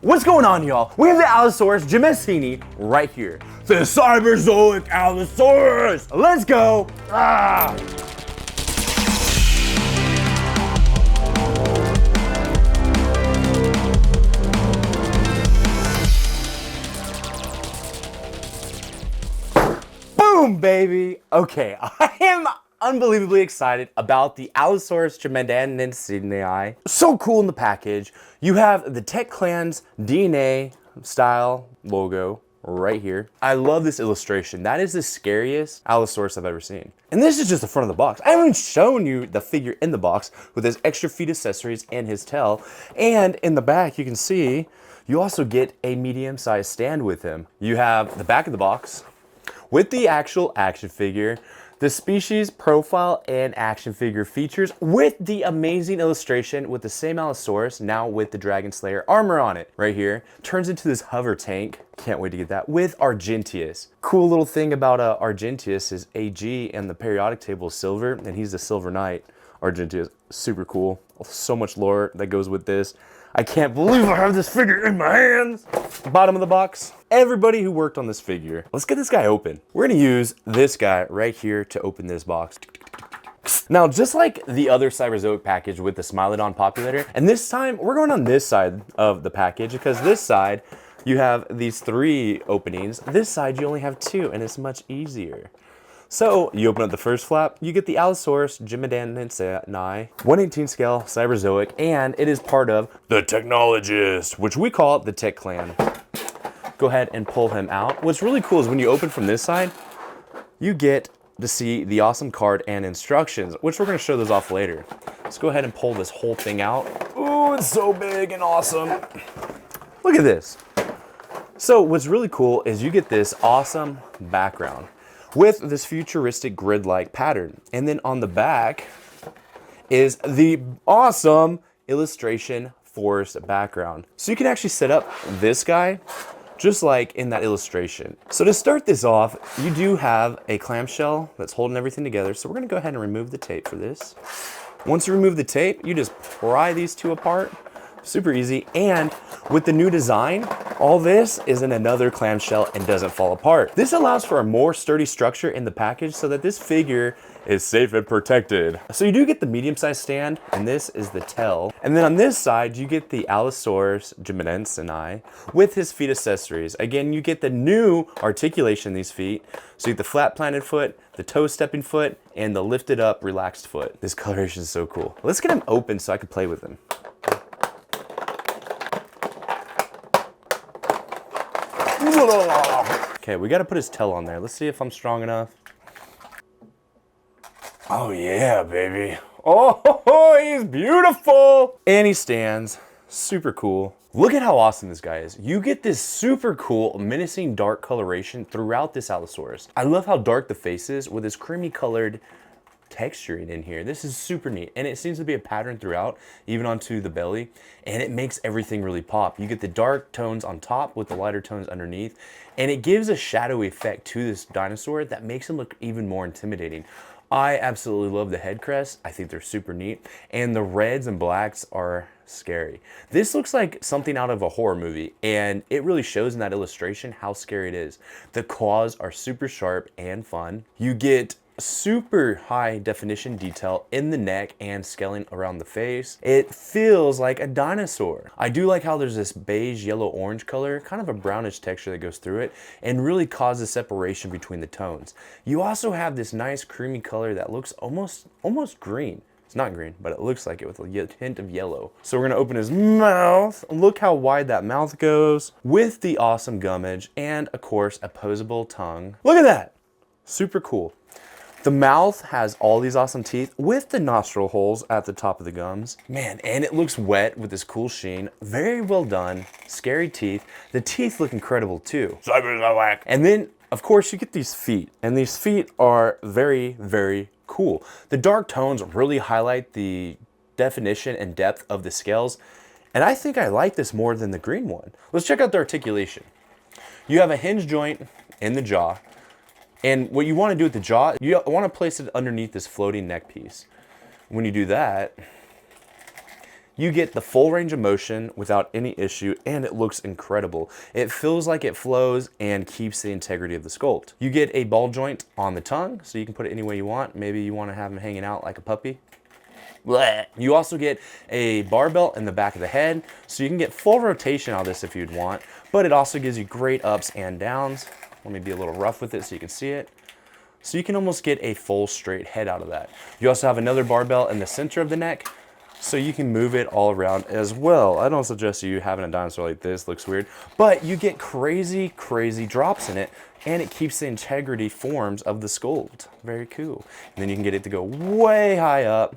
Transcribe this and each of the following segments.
What's going on, y'all? We have the Allosaurus Gemessini right here. The Cyberzoic Allosaurus! Let's go! Ah! Boom, baby! Okay, I am unbelievably excited about the Allosaurus Gemessini. So cool in the package. You have the Tech Clan's DNA style logo right here. I love this illustration. That is the scariest Allosaurus I've ever seen. And this is just the front of the box. I haven't shown you the figure in the box with his extra feet accessories and his tail. And in the back, you can see, you also get a medium-sized stand with him. You have the back of the box with the actual action figure, the species profile and action figure features with the amazing illustration with the same Allosaurus, now with the Dragon Slayer armor on it. Right here, turns into this hover tank. Can't wait to get that, with Argenteus. Cool little thing about Argenteus is AG and the periodic table is silver, and he's the Silver Knight. Argenteus, super cool. So much lore that goes with this. I can't believe I have this figure in my hands. Bottom of the box, everybody who worked on this figure. Let's get this guy open. We're gonna use this guy right here to open this box. Now, just like the other Cyberzoic package with the Smilodon populator, and this time we're going on this side of the package because this side, you have these 3 openings. This side, you only have 2, and it's much easier. So you open up the first flap, you get the Allosaurus Gemessini 1/18 scale Cyberzoic, and it is part of the Technologists, which we call the Tech Clan. Go ahead and pull him out. What's really cool is when you open from this side, you get to see the awesome card and instructions, which we're gonna show those off later. Let's go ahead and pull this whole thing out. Ooh, it's so big and awesome. Look at this. So what's really cool is you get this awesome background with this futuristic grid-like pattern. And then on the back is the awesome illustration forest background. So you can actually set up this guy just like in that illustration. So to start this off, you do have a clamshell that's holding everything together. So we're gonna go ahead and remove the tape for this. Once you remove the tape, you just pry these 2 apart. Super easy. And with the new design, all this is in another clamshell and doesn't fall apart. This allows for a more sturdy structure in the package so that this figure is safe and protected. So you do get the medium-sized stand, and this is the tail. And then on this side, you get the Allosaurus Gemessini with his feet accessories. Again, you get the new articulation in these feet. So you get the flat-planted foot, the toe-stepping foot, and the lifted-up, relaxed foot. This coloration is so cool. Let's get him open so I can play with him. Okay, we gotta put his tail on there. Let's see if I'm strong enough. Oh yeah, baby. Oh, he's beautiful. And he stands, super cool. Look at how awesome this guy is. You get this super cool, menacing dark coloration throughout this Allosaurus. I love how dark the face is with this creamy colored texturing in here. This is super neat, and it seems to be a pattern throughout, even onto the belly, and it makes everything really pop. You get the dark tones on top with the lighter tones underneath, and it gives a shadowy effect to this dinosaur that makes him look even more intimidating. I absolutely love the head crests. I think they're super neat, and the reds and blacks are scary. This looks like something out of a horror movie, and it really shows in that illustration how scary it is. The claws are super sharp and fun. You get super high definition detail in the neck and scaling around the face. It feels like a dinosaur. I do like how there's this beige, yellow, orange color, kind of a brownish texture that goes through it and really causes separation between the tones. You also have this nice creamy color that looks almost green. It's not green, but it looks like it with a hint of yellow. So we're gonna open his mouth. Look how wide that mouth goes with the awesome gummage and of course, opposable tongue. Look at that, super cool. The mouth has all these awesome teeth with the nostril holes at the top of the gums. Man, and it looks wet with this cool sheen. Very well done, scary teeth. The teeth look incredible too. Cyberzoic. And then, of course, you get these feet. And these feet are very, very cool. The dark tones really highlight the definition and depth of the scales. And I think I like this more than the green one. Let's check out the articulation. You have a hinge joint in the jaw. And what you want to do with the jaw, you want to place it underneath this floating neck piece. When you do that, You get the full range of motion without any issue, and it looks incredible. It feels like it flows and keeps the integrity of the sculpt. You get a ball joint on the tongue, so you can put it any way you want. Maybe you want to have him hanging out like a puppy. Blech. You also get a barbell in the back of the head, so you can get full rotation out of this if you'd want, but it also gives you great ups and downs. Let me be a little rough with it so you can see it. So you can almost get a full straight head out of that. You also have another barbell in the center of the neck, so you can move it all around as well. I don't suggest you having a dinosaur like this, looks weird, but you get crazy, crazy drops in it, and it keeps the integrity forms of the sculpt. Very cool. And then you can get it to go way high up.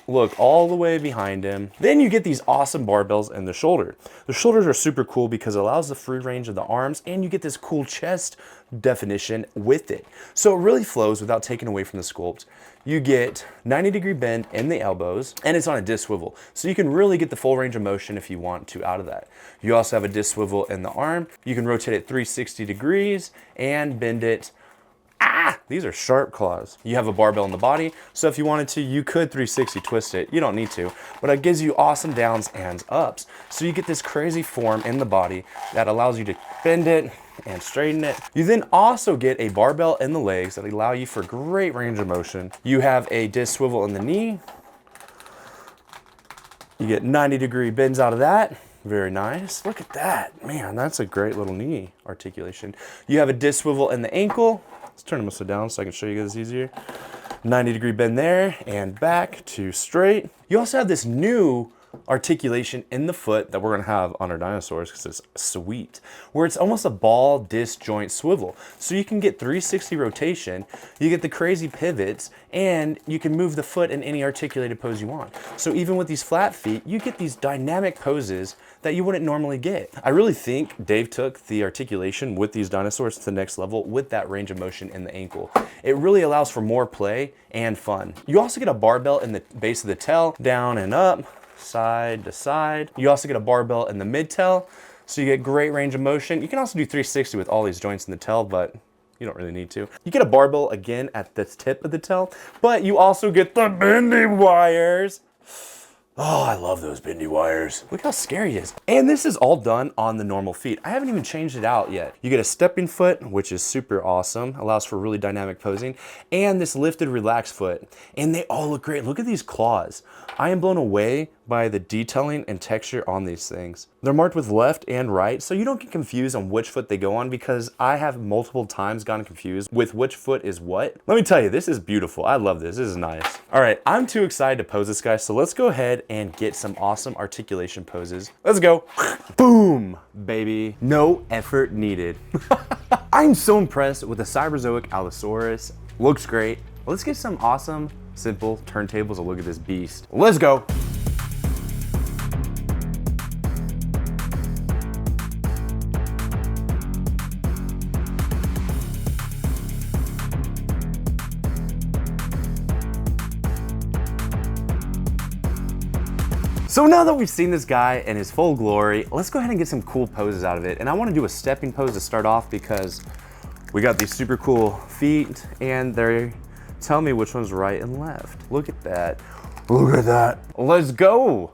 Look all the way behind him. Then you get these awesome barbells in the shoulder. The shoulders are super cool because it allows the free range of the arms, and you get this cool chest definition with it. So it really flows without taking away from the sculpt. You get 90-degree bend in the elbows, and it's on a disc swivel. So you can really get the full range of motion if you want to out of that. You also have a disc swivel in the arm. You can rotate it 360 degrees and bend it. These are sharp claws. You have a barbell in the body, so if you wanted to, you could 360 twist it. You don't need to, but it gives you awesome downs and ups. So you get this crazy form in the body that allows you to bend it and straighten it. You then also get a barbell in the legs that allow you for great range of motion. You have a disc swivel in the knee. You get 90-degree bends out of that. Very nice. Look at that. Man, that's a great little knee articulation. You have a disc swivel in the ankle. Let's turn them upside down so I can show you guys easier. 90-degree bend there and back to straight. You also have this new articulation in the foot that we're gonna have on our dinosaurs because it's sweet, where it's almost a ball disc joint swivel. So you can get 360 rotation, you get the crazy pivots, and you can move the foot in any articulated pose you want. So even with these flat feet, you get these dynamic poses that you wouldn't normally get. I really think Dave took the articulation with these dinosaurs to the next level with that range of motion in the ankle. It really allows for more play and fun. You also get a barbell in the base of the tail, down and up, side to side. You also get a barbell in the mid-tail, so you get great range of motion. You can also do 360 with all these joints in the tail, but you don't really need to. You get a barbell again at the tip of the tail, but you also get the bendy wires. Oh, I love those bendy wires. Look how scary it is. And this is all done on the normal feet. I haven't even changed it out yet. You get a stepping foot, which is super awesome. Allows for really dynamic posing. And this lifted, relaxed foot. And they all look great. Look at these claws. I am blown away by the detailing and texture on these things. They're marked with left and right, so you don't get confused on which foot they go on, because I have multiple times gotten confused with which foot is what. Let me tell you, this is beautiful. I love this. This is nice. All right, I'm too excited to pose this guy, so let's go ahead and get some awesome articulation poses. Let's go. Boom, baby. No effort needed. I'm so impressed with the Cyberzoic Allosaurus. Looks great. Let's get some awesome, simple turntables to look at this beast. Let's go. So now that we've seen this guy in his full glory, let's go ahead and get some cool poses out of it. And I want to do a stepping pose to start off because we got these super cool feet and they tell me which one's right and left. Look at that. Look at that. Let's go.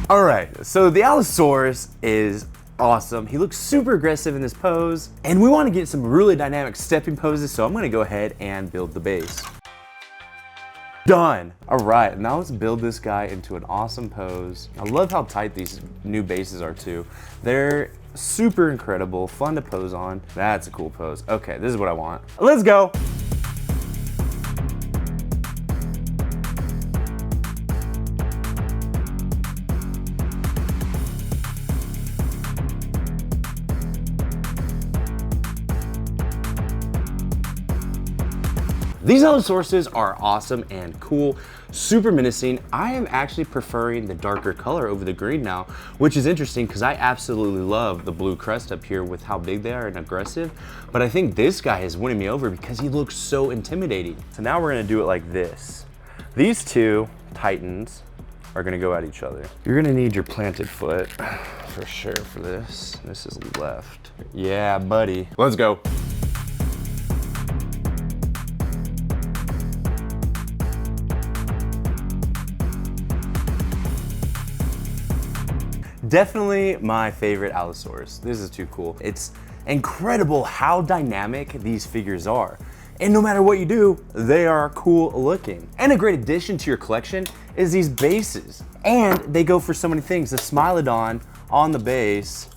All right, so the Allosaurus is awesome. He looks super aggressive in this pose, and we want to get some really dynamic stepping poses, so I'm going to go ahead and build the base. Done. All right, now let's build this guy into an awesome pose. I love how tight these new bases are too. They're super incredible, fun to pose on. That's a cool pose. Okay, this is what I want. Let's go. These Allosauruses are awesome and cool, super menacing. I am actually preferring the darker color over the green now, which is interesting because I absolutely love the blue crest up here with how big they are and aggressive. But I think this guy is winning me over because he looks so intimidating. So now we're gonna do it like this. These two titans are gonna go at each other. You're gonna need your planted foot for sure for this. This is left. Yeah, buddy. Let's go. Definitely my favorite Allosaurus. This is too cool. It's incredible how dynamic these figures are. And no matter what you do, they are cool looking. And a great addition to your collection is these bases. And they go for so many things. The Smilodon on the base,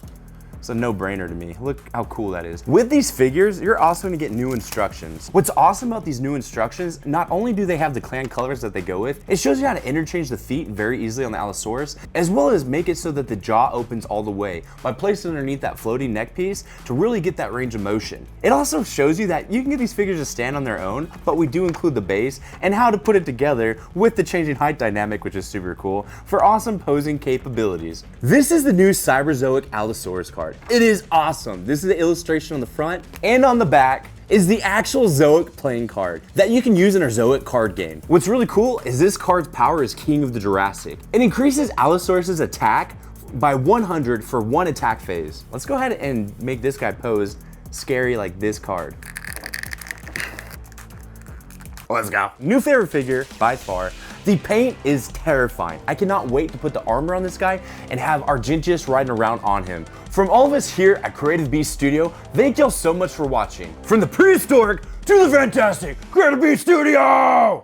it's a no-brainer to me. Look how cool that is. With these figures, you're also gonna get new instructions. What's awesome about these new instructions, not only do they have the clan colors that they go with, it shows you how to interchange the feet very easily on the Allosaurus, as well as make it so that the jaw opens all the way by placing it underneath that floating neck piece to really get that range of motion. It also shows you that you can get these figures to stand on their own, but we do include the base and how to put it together with the changing height dynamic, which is super cool, for awesome posing capabilities. This is the new Cyberzoic Allosaurus card. It is awesome. This is the illustration on the front, and on the back is the actual Zoic playing card that you can use in our Zoic card game. What's really cool is this card's power is King of the Jurassic. It increases Allosaurus' attack by 100 for one attack phase. Let's go ahead and make this guy pose scary like this card. Let's go. New favorite figure by far. The paint is terrifying. I cannot wait to put the armor on this guy and have Argenteus riding around on him. From all of us here at Creative Beast Studio, thank y'all so much for watching. From the prehistoric to the fantastic, Creative Beast Studio!